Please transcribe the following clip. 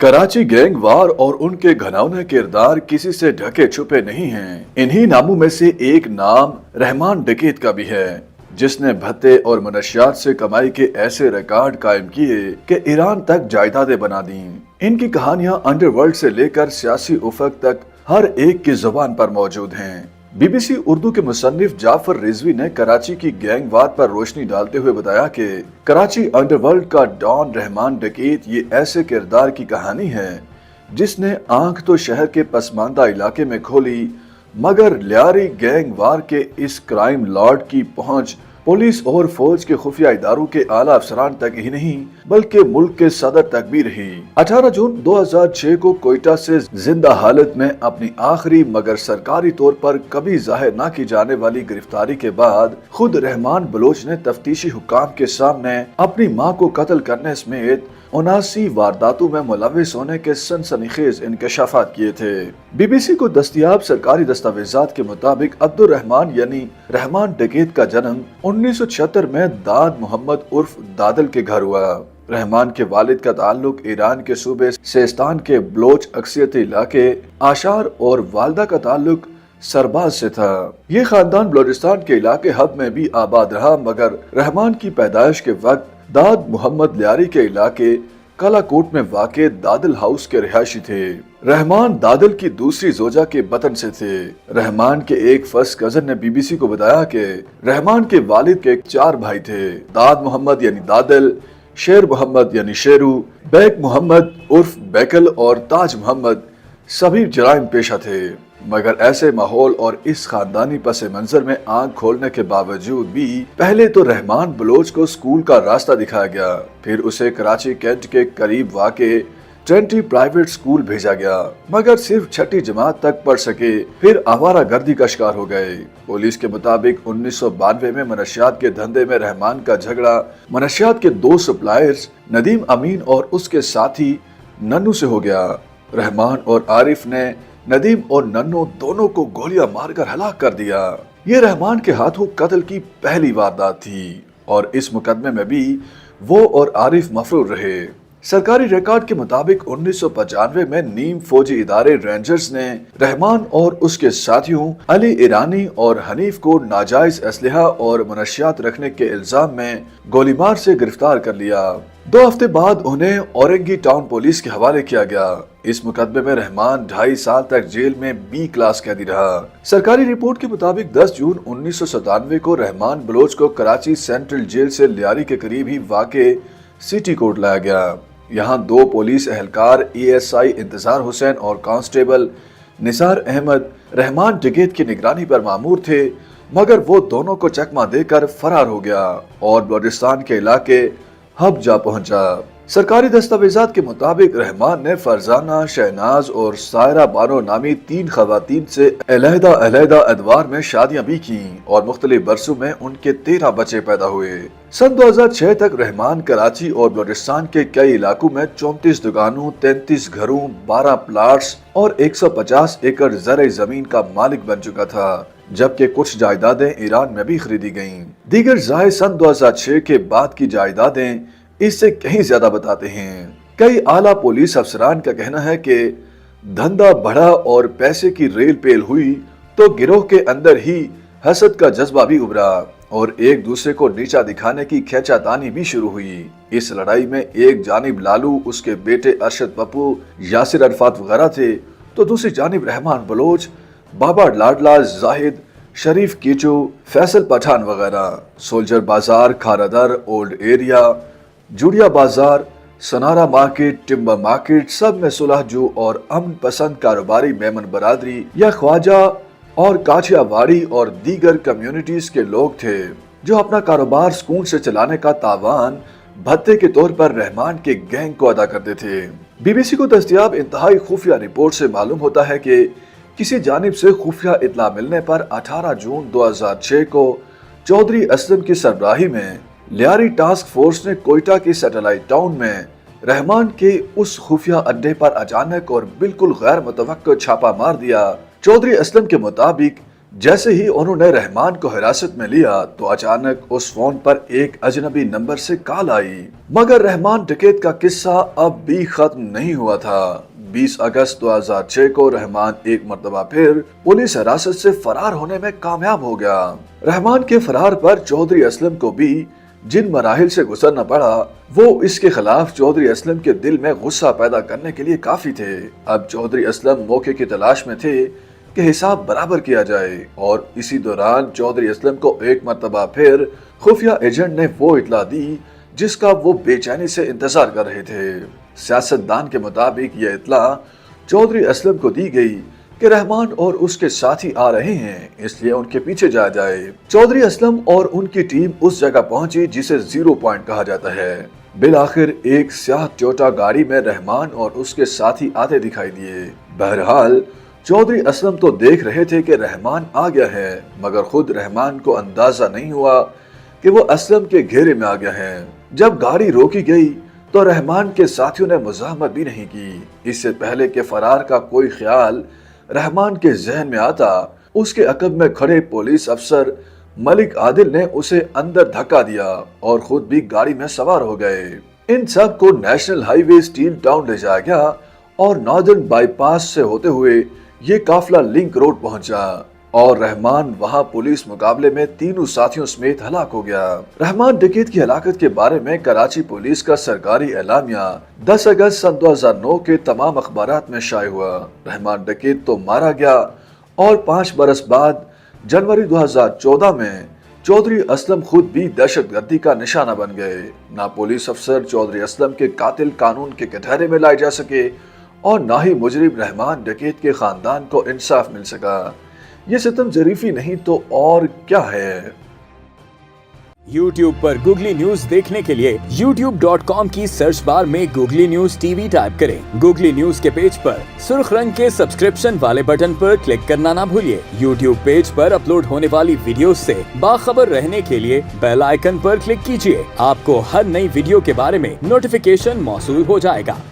Karachi gang वार और उनके घिनौने किरदार किसी से ढके छुपे नहीं हैं। इन्हीं नामों में से एक नाम रहमान डकैत का भी है, जिसने भत्ते और मनशियात से कमाई के ऐसे रिकॉर्ड कायम किए कि ईरान तक जायदादें बना दी। इनकी कहानियां अंडरवर्ल्ड से लेकर सियासी उफक तक हर एक की जुबान पर मौजूद हैं। बीबीसी उर्दू के मुसन्निफ जाफर रिजवी ने कराची की गैंग वार पर रोशनी डालते हुए बताया कि कराची अंडरवर्ल्ड का डॉन रहमान डकैत ये ऐसे किरदार की कहानी है जिसने आंख तो शहर के पसमानदा इलाके में खोली, मगर लियारी गैंग वार के इस क्राइम लॉर्ड की पहुंच पुलिस और फौज के खुफिया इदारों के आला अफसरान तक ही नहीं बल्कि मुल्क के सदर तक भी रही। 18 जून 2006 को कोयटा से जिंदा हालत में अपनी आखिरी मगर सरकारी तौर पर कभी जाहिर न की जाने वाली गिरफ्तारी के बाद खुद रहमान बलोच ने तफ्तीशी हुक्काम के सामने अपनी मां को कत्ल करने समेत 79 वारदातों में मुलविस होने के सनसनीखेज इंकशाफात किए थे। बीबीसी को दस्तयाब सरकारी दस्तावेजात के मुताबिक अब्दुल रहमान यानी रहमान डकैत का जन्म 1976 में दाद मोहम्मद उर्फ दादल के घर हुआ। रहमान के वालिद का ताल्लुक ईरान के सूबे सेस्तान के बलोच अक्सियती इलाके आशार और वालदा का ताल्लुक सरबाज से था। ये खानदान बलोचिस्तान के इलाके हब में भी आबाद रहा, मगर रहमान की पैदाइश के वक्त दाद मोहम्मद लियारी के इलाके कालाकोट में वाक़े दादल हाउस के रिहायशी थे। रहमान दादल की दूसरी जोजा के बतन से थे। रहमान के एक फर्स्ट कजन ने बीबीसी को बताया कि रहमान के वालिद के 4 भाई थे। दाद मोहम्मद यानी दादल, शेर मोहम्मद यानी शेरू, बैक मोहम्मद उर्फ बैकल और ताज मोहम्मद सभी जराइम पेशा थे। मगर ऐसे माहौल और इस खानदानी पस मंजर में आंख खोलने के बावजूद भी पहले तो रहमान बलोच को स्कूल का रास्ता दिखाया गया, फिर उसे कराची कैंट के करीब वाक़े ट्रेंटी प्राइवेट स्कूल भेजा गया, मगर सिर्फ 6ठी जमात तक पढ़ सके, फिर आवारा गर्दी का शिकार हो गए। पुलिस के मुताबिक 1992 में मनशियात के धंधे में रहमान का झगड़ा मनशियात के 2 सप्लायर्स नदीम अमीन और उसके साथी नन्नू से हो गया। रहमान और आरिफ ने नदीम और नन्नू दोनों को गोलियां मारकर हलाक कर दिया। ये रहमान के हाथों कत्ल की पहली वारदात थी और इस मुकदमे में भी वो और आरिफ मफरूर रहे। सरकारी रिकॉर्ड के मुताबिक 1995 में नीम फौजी इदारे रेंजर्स ने रहमान और उसके साथियों अली ईरानी और हनीफ को नाजायज असलहा और मनशियात रखने के इल्जाम में गोलीमार से गिरफ्तार कर लिया। 2 हफ्ते बाद उन्हें औरंगी टाउन पुलिस के हवाले किया गया। इस मुकदमे में रहमान 2.5 साल तक जेल में बी क्लास कैदी रहा। सरकारी रिपोर्ट के मुताबिक 10 जून 1997 को रहमान बलोच को कराची सेंट्रल जेल से लियारी के करीब ही वाक़े सिटी कोर्ट लाया गया। यहाँ 2 पुलिस एहलकार ESI इंतजार हुसैन और कांस्टेबल निसार अहमद रहमान डकैत की निगरानी पर मामूर थे, मगर वो दोनों को चकमा देकर फरार हो गया और बलोचिस्तान के इलाके हब जा पहुंचा। सरकारी दस्तावेजात के मुताबिक रहमान ने फरजाना, शहनाज और सायरा बानो नामी 3 खवातीन से अलहदा अदवार में शादियां भी की और मुख्तलिफ बरसों में उनके 13 बच्चे पैदा हुए। सन 2006 तक रहमान कराची और बलोचिस्तान के कई इलाकों में 34 दुकानों, 33 घरों, 12 प्लाट्स और 150 एकड़ ज़र जमीन का मालिक बन चुका था, जबकि कुछ जायदादें ईरान में भी खरीदी गईं। दीगर ज़ाहिर सन 2006 के बाद की जायदादें इससे कहीं ज्यादा बताते हैं। कई आला पुलिस अफसरान का कहना है कि धंधा बढ़ा और पैसे की रेल पेल हुई तो गिरोह के अंदर ही हसद का जज्बा भी उभरा और एक दूसरे को नीचा दिखाने की खींचातानी भी शुरू हुई। इस लड़ाई में एक जानिब लालू, उसके बेटे अरशद पप्पू, यासिर अरफात वगैरह थे, तो दूसरी जानिब रहमान बलोच, बाबा लाडला, जाहिद, शरीफ कीचू, फैसल पठान वगैरह। सोल्जर बाजार, खारादर, ओल्ड एरिया, जुड़िया बाजार, सनारा मार्केट, टिम्बर मार्केट, सब में सुलहजू और अमन पसंद कारोबारी मेमन बरादरी या ख्वाजा और काछियावाड़ी और दीगर कम्युनिटीज के लोग थे जो अपना कारोबार सुकून से चलाने का तावान भत्ते के तौर पर रहमान के गैंग को अदा करते थे। बीबीसी को दस्तयाब इंतहाई खुफिया रिपोर्ट से मालूम होता है कि किसी जानिब से खुफिया इत्तला मिलने पर 18 जून 2006 को चौधरी असलम की सरबराही में लियारी टास्क फोर्स ने कोयटा की सैटेलाइट टाउन में रहमान के उस खुफिया अड्डे पर अचानक और बिल्कुल गैर मुतवक्को छापा मार दिया। चौधरी असलम के मुताबिक جیسے ہی انہوں نے رحمان کو حراست میں لیا تو اچانک اس فون پر ایک اجنبی نمبر سے کال آئی، مگر رحمان ڈکیت کا قصہ اب بھی ختم نہیں ہوا تھا۔ 20 اگست 2006 کو رحمان ایک مرتبہ پھر پولیس حراست سے فرار ہونے میں کامیاب ہو گیا۔ رحمان کے فرار پر چودھری اسلم کو بھی جن مراحل سے گزرنا پڑا وہ اس کے خلاف چودھری اسلم کے دل میں غصہ پیدا کرنے کے لیے کافی تھے۔ اب چودھری اسلم موقع کی تلاش میں تھے کہ حساب برابر کیا جائے، اور اسی دوران چودھری اسلم کو ایک مرتبہ پھر خفیہ ایجنٹ نے وہ اطلاع دی جس کا وہ بے چینی سے انتظار کر رہے تھے۔ سیاستدان کے مطابق یہ اطلاع چودھری اسلم کو دی گئی کہ رحمان اور اس کے ساتھی آ رہے ہیں، اس لیے ان کے پیچھے جایا جائے۔ چودھری اسلم اور ان کی ٹیم اس جگہ پہنچی جسے زیرو پوائنٹ کہا جاتا ہے۔ بالآخر ایک سیاہ ٹویوٹا گاڑی میں رحمان اور اس کے ساتھی آتے دکھائی دیے۔ بہرحال چودھری اسلم تو دیکھ رہے تھے کہ رحمان آ گیا ہے، مگر خود رحمان کو اندازہ نہیں ہوا کہ وہ اسلم کے گھیرے میں آ گیا ہے۔ جب گاڑی روکی گئی تو رحمان کے ساتھیوں نے مزاحمت بھی نہیں کی۔ اس سے پہلے کہ فرار کا کوئی خیال رحمان کے ذہن میں آتا، اس کے عقب میں کھڑے پولیس افسر ملک عادل نے اسے اندر دھکا دیا اور خود بھی گاڑی میں سوار ہو گئے۔ ان سب کو نیشنل ہائی وے اسٹیل ٹاؤن لے جایا گیا اور ناردرن بائی پاس سے ہوتے ہوئے یہ قافلہ لنک روڈ پہنچا، اور رحمان وہاں پولیس مقابلے میں تینوں ساتھیوں سمیت ہلاک ہو گیا۔ رحمان ڈکیت کی ہلاکت کے بارے میں کراچی پولیس کا سرکاری اعلامیہ 10 اگست سن 2009 کے تمام اخبارات میں شائع ہوا۔ رحمان ڈکیت تو مارا گیا، اور 5 برس بعد جنوری 2014 میں چودھری اسلم خود بھی دہشت گردی کا نشانہ بن گئے۔ نہ پولیس افسر چودھری اسلم کے قاتل قانون کے کٹہرے میں لائے جا سکے، اور نہ ہی مجرم رحمان ڈکیت کے خاندان کو انصاف مل سکا۔ یہ ستم ظریفی نہیں تو اور کیا ہے؟ YouTube پر گوگلی نیوز دیکھنے کے لیے youtube.com کی سرچ بار میں googly news T V type کریں۔ گوگلی نیوز کے پیج پر سرخ رنگ کے سبسکرپشن والے بٹن پر کلک کرنا نہ بھولیے۔ YouTube پیج پر اپلوڈ ہونے والی ویڈیوز سے باخبر رہنے کے لیے بیل آئیکن پر کلک کیجیے۔ آپ کو ہر نئی ویڈیو کے بارے میں نوٹیفیکیشن موصول ہو جائے گا۔